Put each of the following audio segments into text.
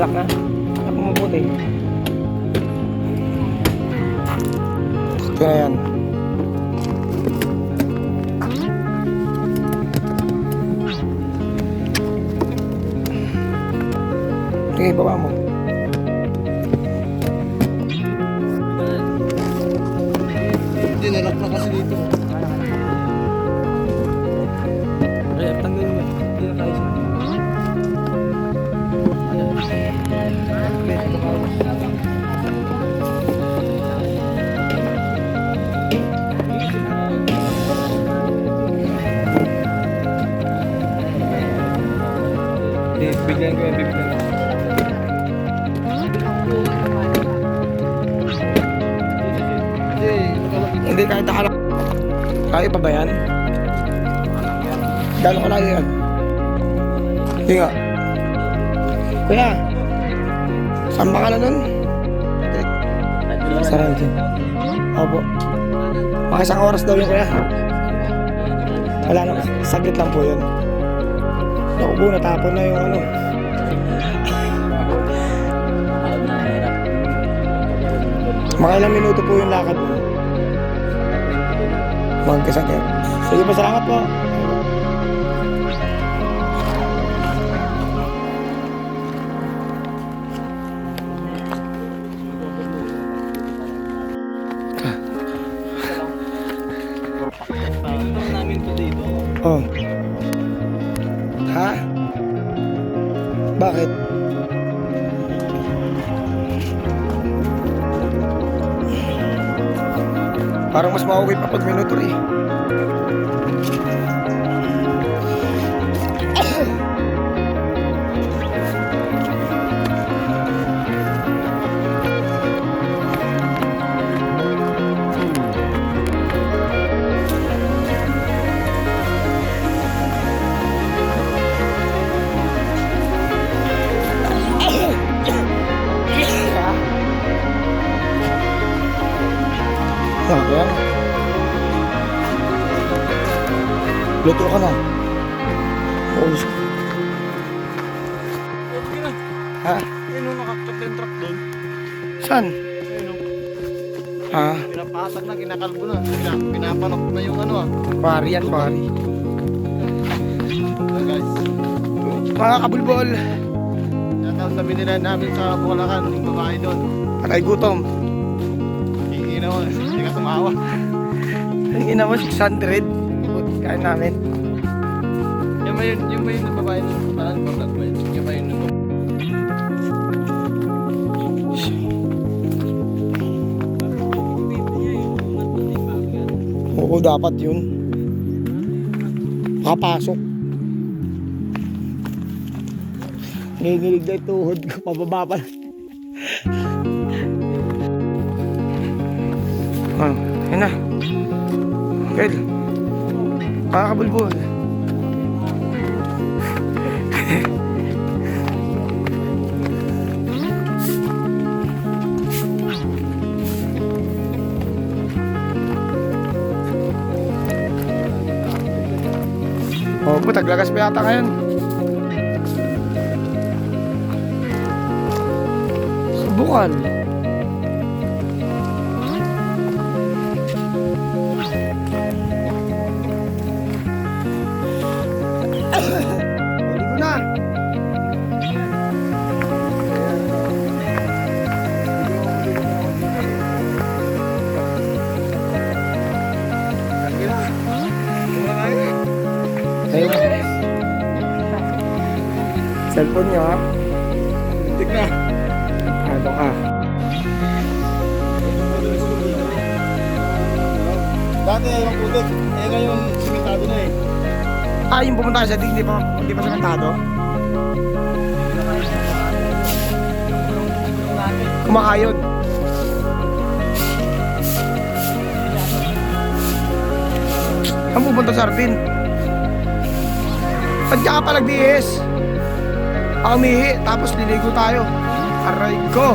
Alak na. Alak mo mabuti. Ito na yan. Sige, baba mo. Hindi, nalak na kasi dito. Ay, tanggalin mo. Hindi na tayo siya. Bigyan ko yan, bibigyan ko. Hindi, kahit nakalak. Kaya pa ba yan? Gano'n ka lagi yan? Hindi nga. Kuya, saan ba ka na nun? Sarang dyan. Opo. Mga isang oras daw yun, kuya. Wala na, saglit lang po yun. Naku po, natapon na yung ano. Mga ilang minuto po yung lakad mo. Magkasakit. Sige pa, salamat po. Namin to dito. Oh. Ha? Bakit? Parang mas mauwi pa pag minuto eh. Yan. Luto ka na. Oo. Okay na. Ha? Ayun o, nakakot yung truck doon. Saan? Ayun o. Ha? Pinapatag na, kinakalbo na. Pinapanok na yung ano ah. Pari yan, pari. So guys. Mga kabulbol. Shoutout sa binila namin sa Bulacan. Yung babae doon. Patay gutom. Hingi na mo. Hindi ka tumawa. Ang ina mo, 600. Kain namin. Yung ba yun ng babae doon? Parang important ba yun? Yung ba yun ng babae? Oo, dapat yun. Makapasok. Nanginginig na yung tuhod ko. Pababa pa. Yun na. Kel. Pakakabulbul. Oh, taglagas pa yata ngayon. Subukan. Balik ko na. Ayun. Cellphone nyo ha. Tik na. Ano ka? Dati yung putik. Eh ngayon, simentado na eh. Ah, yung pumunta sa hindi pa sementado. Kumakayod. Ang pupunta sa Arvin. Ba't ka pa nag-DS? Ako umihi, tapos liligo tayo. Aray ko.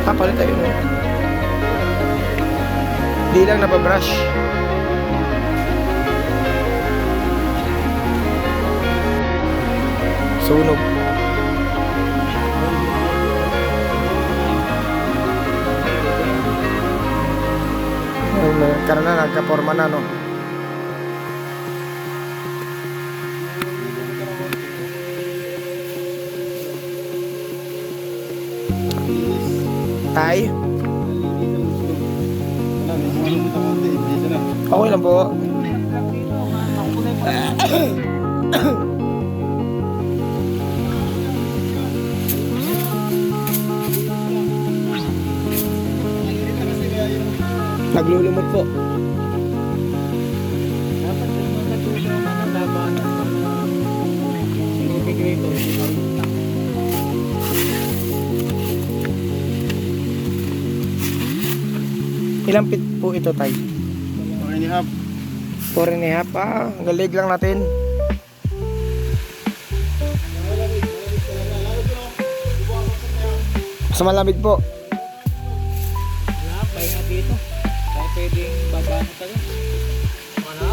Papalit tayo mo. Di lang napabrush. Sunog. Karena nagka-forma na, no? Tay? Okay lang po. Naglulumot po. Dapat yung mga natulong laban. Sinibigay ko. Ilang feet po ito, Tay? 4.5. 4.5. Ah, ang galig lang natin. Sa malamig po. Wala, pahinga dito. Kaya pwedeng babano tayo. Wala.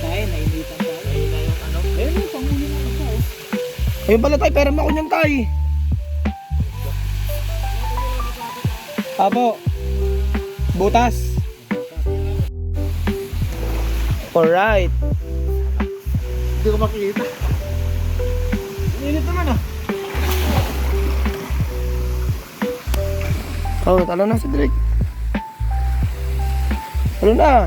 Tayo, nainitan tayo. Nahina yung ano? Eh, may pangunin ako sa Ayun pala, Tay. Pera mo ako niyan, Tay. Apo. Butas. Alright. Hindi ko makikita. Init naman ah. Oh, talo na si Drake. Talo na.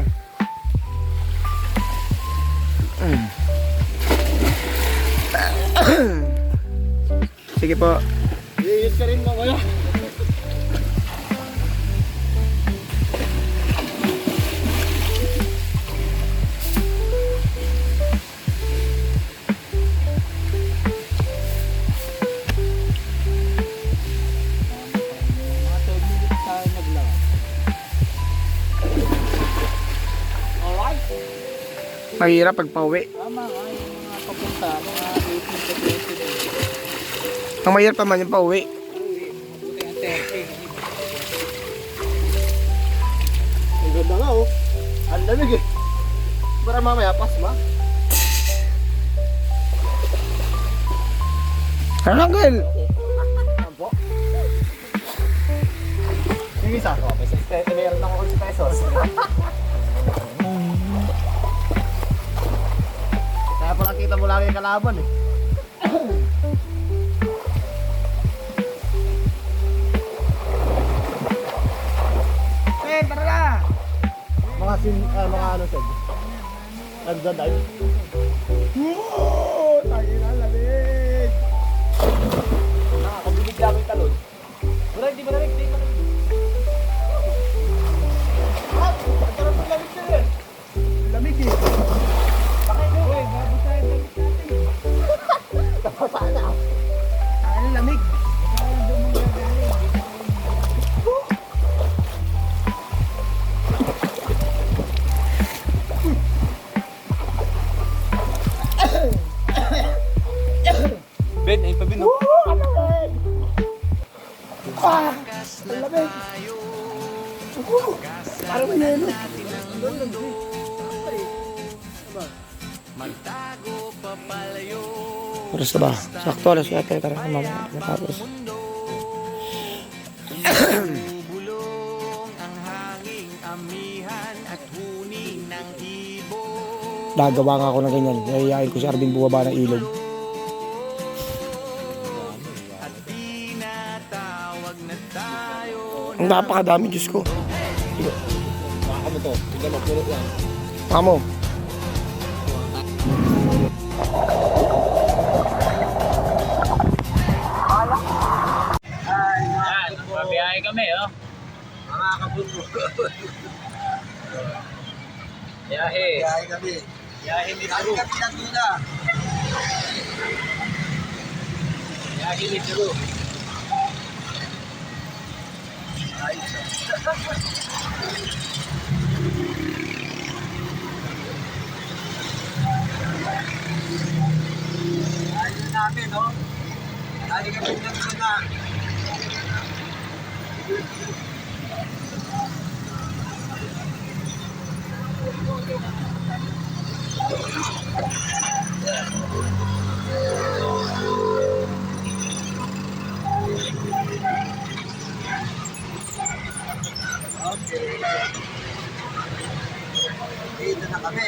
Sige po. Iiyot ka rin ba kuya? Mga 12 minutes tayo naglakad. Alright. Mahirap pag pauwi. Tama nga yung mga papunta, mga 18 to 20 minutes. Ang mahirap pa man yung pauwi. Buti ang 30. Ang ganda nga oh. Ang lamig eh. Para mamaya pasma. Ano, Uncle? Ampo. Yung isa. Meron ako 10 pesos. Kaya pala kita mo lagi yung kalaban eh. Eh, tara na! Mga ano sir. Nagda-dive. Woo! Tayo na, lamig! Nakakabibig lang yung talon. Wala, hindi ba lamig? Hindi ba lamig? Ah! Ang sarap ng lamig sir eh. Lamig eh. Bakit mo? Uy, bago tayo lamig natin. Kapasaan na. Ano lamig? Ben, ay pa Ben. Ah! Ang lamig! Parang may yelo. Oras na ba? Sakto, alas 7. Tara na mamaya. Natapos. Nagawa nga ako ng ganyan. Yayain ko si Arvin bumaba ng ilog. Ang napakadami, Diyos ko. Baka mo to. Tignan mo, puro lang. Amo. Yan, mabiyahe kami oh. Mga kabungo. Biyahe. Biyahe kami. Biyahe ni Peru. Biyahe ni Peru. natin, no? Lagi kami nandun na. Okay. Dito na kami.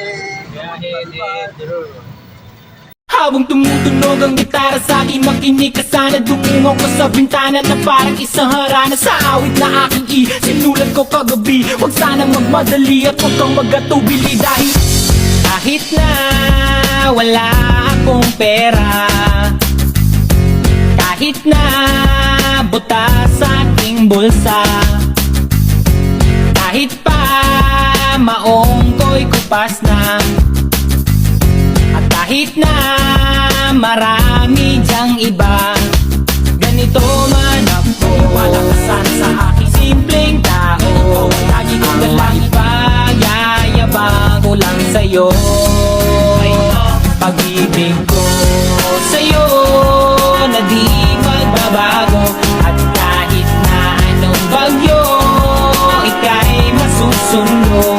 Habang tumutunog ang gitara sa akin, makinig ka sana. Dumungaw ko sa bintana na parang isang harana. Sa awit na aking sinulat ko kagabi. Huwag sanang magmadali at huwag kang magatubili. Dahil kahit na wala akong pera, kahit na buta sa aking bulsa, kahit pa maong ko'y kupas na, at kahit na marami dyang iba, ganito man ako. Wala ka sana sa aking simpleng tao. Lagi kong galang ipag-yayabang ko lang sa'yo. Pag-ibig ko sa'yo na di magbabago. At kahit na anong bagyo ika'y masusundo,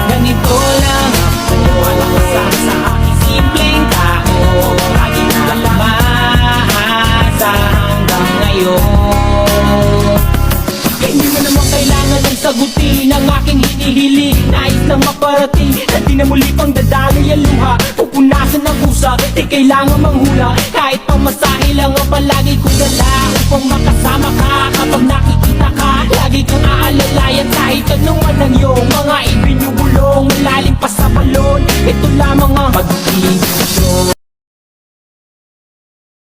ganito lang ako. Wala ka sana sa aking simpleng tao. Lagi kong galang maasa hanggang ngayon. Kaya hindi mo naman kailangan ng sagutin ang aking hinihiling. Nais lang maparating na di na muli pang dadaloy ang luha. Pupunasan ng pusa, di kailangan manghula. Kahit pamasahe lang ang palagi kong dala upang makasama ka. Kapag nakikita ka, lagi kang aalala.